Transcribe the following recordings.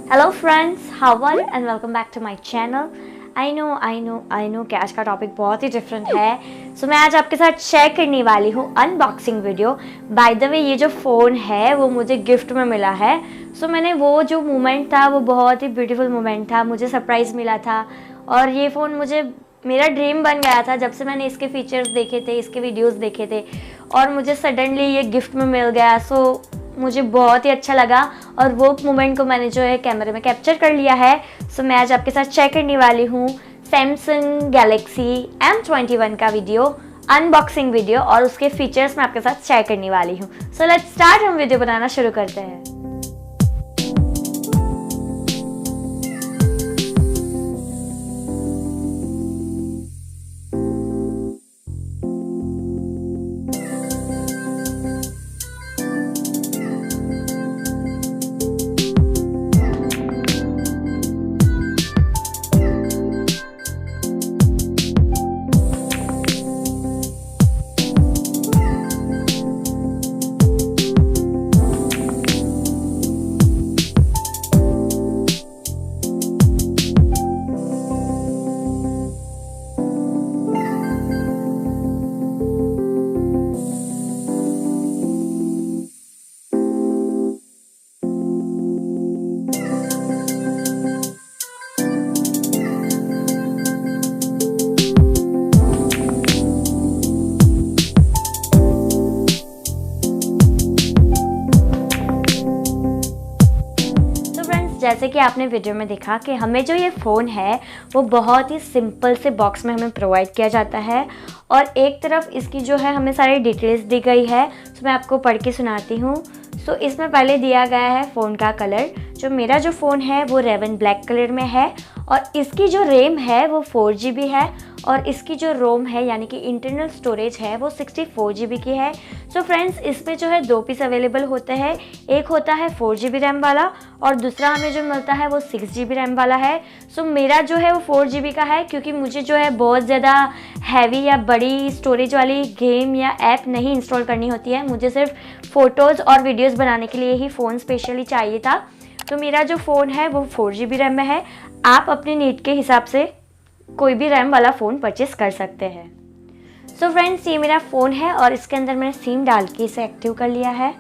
Hello friends, how are and welcome back to my channel. I know कि आज का topic बहुत ही different है। सो मैं आज आपके साथ शेयर करने वाली हूँ unboxing video. By the way, ये जो फ़ोन है वो मुझे गिफ्ट में मिला है। सो मैंने वो जो मोमेंट था वो बहुत ही ब्यूटीफुल मोमेंट था, मुझे सरप्राइज़ मिला था और ये फ़ोन मुझे मेरा ड्रीम बन गया था जब से मैंने इसके फीचर्स देखे थे, इसके वीडियोस देखे थे और मुझे सडनली ये गिफ्ट में मिल गया। सो मुझे बहुत ही अच्छा लगा और वो मोमेंट को मैंने जो है कैमरे में कैप्चर कर लिया है। सो मैं आज आपके साथ शेयर करने वाली हूँ सैमसंग गैलेक्सी M21 का वीडियो, अनबॉक्सिंग वीडियो, और उसके फीचर्स मैं आपके साथ शेयर करने वाली हूँ। सो लेट्स स्टार्ट, हम वीडियो बनाना शुरू करते हैं। जैसे कि आपने वीडियो में देखा कि हमें जो ये फ़ोन है वो बहुत ही सिंपल से बॉक्स में हमें प्रोवाइड किया जाता है और एक तरफ इसकी जो है हमें सारी डिटेल्स दी गई है। तो मैं आपको पढ़ के सुनाती हूँ। सो इसमें पहले दिया गया है फ़ोन का कलर। जो मेरा जो फ़ोन है वो रेवन ब्लैक कलर में है और इसकी जो रैम है वो 4GB है और इसकी जो रोम है यानी कि इंटरनल स्टोरेज है वो 64GB की है। सो फ्रेंड्स, इसमें जो है 2 पीस अवेलेबल होते हैं। एक होता है 4GB रैम वाला और दूसरा हमें जो मिलता है वो 6GB रैम वाला है। सो मेरा जो है वो 4GB का है क्योंकि मुझे जो है बहुत ज़्यादा हैवी या बड़ी स्टोरेज वाली गेम या ऐप नहीं इंस्टॉल करनी होती है। मुझे सिर्फ फ़ोटोज़ और वीडियोज़ बनाने के लिए ही फ़ोन स्पेशली चाहिए था। तो मेरा जो फ़ोन है वो 4GB रैम में है। आप अपने नीड के हिसाब से कोई भी रैम वाला फ़ोन परचेस कर सकते हैं। सो फ्रेंड्स, ये मेरा फ़ोन है और इसके अंदर मैंने सिम डाल के इसे एक्टिव कर लिया है।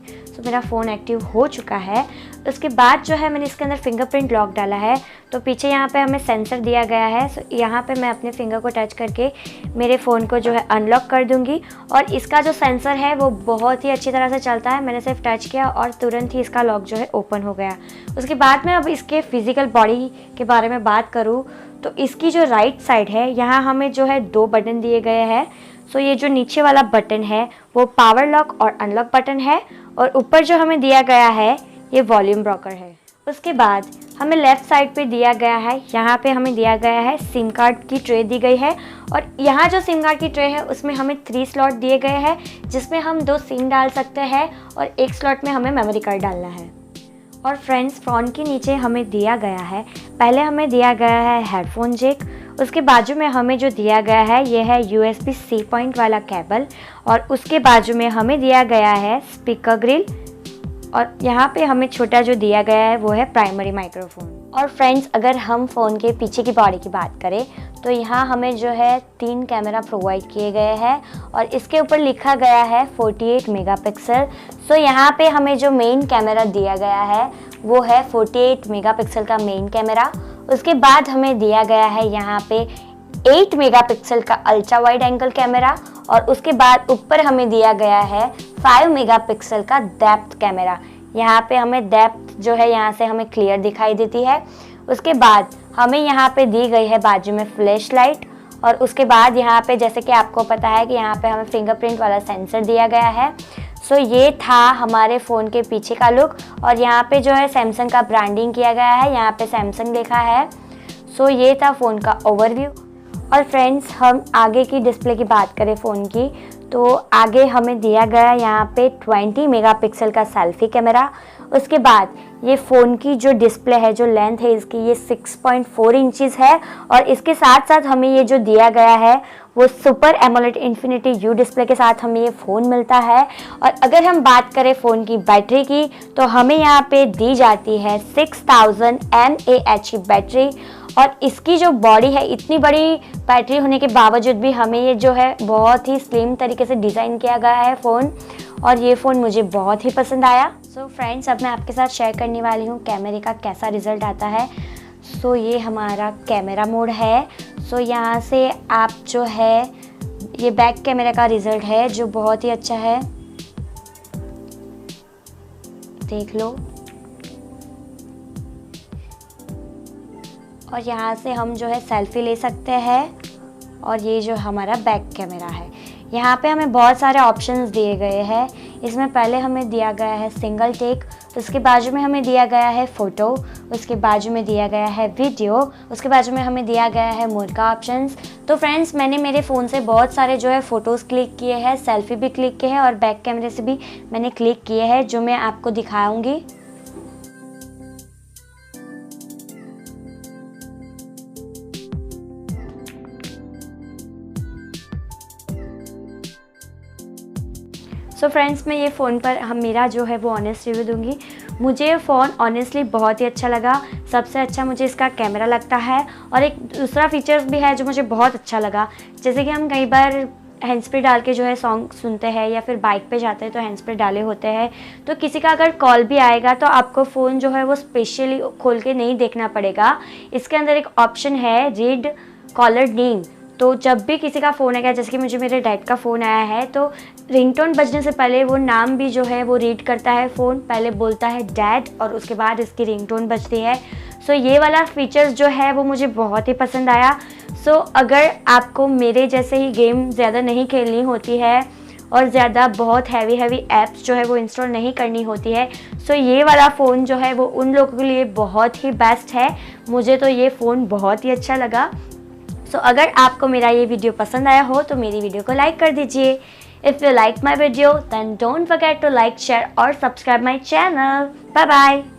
सो मेरा फ़ोन एक्टिव हो चुका है। उसके बाद जो है मैंने इसके अंदर फिंगरप्रिंट लॉक डाला है। तो पीछे यहाँ पे हमें सेंसर दिया गया है। सो यहाँ पे मैं अपने फिंगर को टच करके मेरे फ़ोन को जो है अनलॉक कर दूँगी और इसका जो सेंसर है वो बहुत ही अच्छी तरह से चलता है। मैंने सिर्फ टच किया और तुरंत ही इसका लॉक जो है ओपन हो गया। उसके बाद मैं अब इसके फिज़िकल बॉडी के बारे में बात करूँ तो इसकी जो राइट साइड है यहाँ हमें जो है 2 बटन दिए गए हैं। सो ये जो नीचे वाला बटन है वो पावर लॉक और अनलॉक बटन है और ऊपर जो हमें दिया गया है ये वॉल्यूम ब्रोकर है। उसके बाद हमें लेफ़्ट साइड पे दिया गया है, यहाँ पे हमें दिया गया है सिम कार्ड की ट्रे दी गई है और यहाँ जो सिम कार्ड की ट्रे है उसमें हमें 3 स्लॉट दिए गए हैं जिसमें हम 2 सिम डाल सकते हैं और एक स्लॉट में हमें मेमोरी कार्ड डालना है। और फ्रेंड्स, फ़ोन के नीचे हमें दिया गया है, पहले हमें दिया गया है हेडफोन जैक, उसके बाजू में हमें जो दिया गया है ये है USB-C पॉइंट वाला केबल और उसके बाजू में हमें दिया गया है स्पीकर ग्रिल और यहाँ पे हमें छोटा जो दिया गया है वो है प्राइमरी माइक्रोफोन। और फ्रेंड्स, अगर हम फ़ोन के पीछे की बॉडी की बात करें तो यहाँ हमें जो है 3 कैमरा प्रोवाइड किए गए हैं और इसके ऊपर लिखा गया है 48 मेगापिक्सल। सो यहाँ पे हमें जो मेन कैमरा दिया गया है वो है 48 मेगापिक्सल का मेन कैमरा। उसके बाद हमें दिया गया है यहाँ पे 8 मेगापिक्सल का अल्ट्रा वाइड एंगल कैमरा और उसके बाद ऊपर हमें दिया गया है 5 मेगापिक्सल का डेप्थ कैमरा। यहाँ पे हमें डेप्थ जो है यहाँ से हमें क्लियर दिखाई देती है। उसके बाद हमें यहाँ पे दी गई है बाजू में फ्लैश लाइट और उसके बाद यहाँ पे जैसे कि आपको पता है कि यहाँ पे हमें फिंगरप्रिंट वाला सेंसर दिया गया है। सो ये था हमारे फ़ोन के पीछे का लुक और यहाँ पे जो है सैमसंग का ब्रांडिंग किया गया है, यहाँ पे सैमसंग लिखा है। सो ये था फ़ोन का ओवरव्यू। और फ्रेंड्स, हम आगे की डिस्प्ले की बात करें फ़ोन की तो आगे हमें दिया गया यहाँ पे 20 मेगापिक्सल का सेल्फी कैमरा। उसके बाद ये फ़ोन की जो डिस्प्ले है, जो लेंथ है इसकी, ये 6.4 इंचज़ है और इसके साथ साथ हमें ये जो दिया गया है वो super AMOLED infinity u display के साथ हमें ये फ़ोन मिलता है। और अगर हम बात करें फ़ोन की बैटरी की तो हमें यहाँ पे दी जाती है 6000 mAh की बैटरी। और इसकी जो बॉडी है, इतनी बड़ी बैटरी होने के बावजूद भी हमें ये जो है बहुत ही स्लिम तरीके से डिज़ाइन किया गया है फ़ोन, और ये फ़ोन मुझे बहुत ही पसंद आया। सो फ्रेंड्स, अब मैं आपके साथ शेयर करने वाली हूँ कैमरे का कैसा रिज़ल्ट आता है। सो ये हमारा कैमरा मोड है। सो यहाँ से आप जो है, ये बैक कैमरा का रिज़ल्ट है जो बहुत ही अच्छा है, देख लो। और यहाँ से हम जो है सेल्फी ले सकते हैं। और ये जो हमारा बैक कैमरा है, यहाँ पे हमें बहुत सारे ऑप्शंस दिए गए हैं। इसमें पहले हमें दिया गया है सिंगल टेक, उसके बाजू में हमें दिया गया है फ़ोटो, उसके बाजू में दिया गया है वीडियो, उसके बाजू में हमें दिया गया है मोड का ऑप्शंस। तो फ्रेंड्स, मैंने मेरे फ़ोन से बहुत सारे जो है फ़ोटोज़ क्लिक किए हैं, सेल्फी भी क्लिक किए हैं और बैक कैमरे से भी मैंने क्लिक किए हैं, जो मैं आपको दिखाऊँगी। सो फ्रेंड्स, मैं ये फ़ोन पर मेरा जो है वो ऑनेस्ट रिव्यू दूंगी। मुझे ये फ़ोन ऑनेस्टली बहुत ही अच्छा लगा। सबसे अच्छा मुझे इसका कैमरा लगता है, और एक दूसरा फीचर्स भी है जो मुझे बहुत अच्छा लगा। जैसे कि हम कई बार हैंड्स फ्री डाल के जो है सॉन्ग सुनते हैं, या फिर बाइक पे जाते हैं तो हैंड्स फ्री डाले होते हैं, तो किसी का अगर कॉल भी आएगा तो आपको फ़ोन जो है वो स्पेशली खोल के नहीं देखना पड़ेगा। इसके अंदर एक ऑप्शन है रीड कॉलर नेम। तो जब भी किसी का फ़ोन आएगा, जैसे कि मुझे मेरे डैड का फ़ोन आया है, तो रिंगटोन बजने से पहले वो नाम भी जो है वो रीड करता है फ़ोन, पहले बोलता है डैड और उसके बाद इसकी रिंगटोन बजती है। सो ये वाला फीचर्स जो है वो मुझे बहुत ही पसंद आया। सो अगर आपको मेरे जैसे ही गेम ज़्यादा नहीं खेलनी होती है और ज़्यादा बहुत हैवी ऐप्स जो है वो इंस्टॉल नहीं करनी होती है, सो ये वाला फ़ोन जो है वो उन लोगों के लिए बहुत ही बेस्ट है। मुझे तो ये फ़ोन बहुत ही अच्छा लगा। सो अगर आपको मेरा ये वीडियो पसंद आया हो तो मेरी वीडियो को लाइक कर दीजिए। If you like my video then don't forget to like, share और subscribe my channel. Bye bye.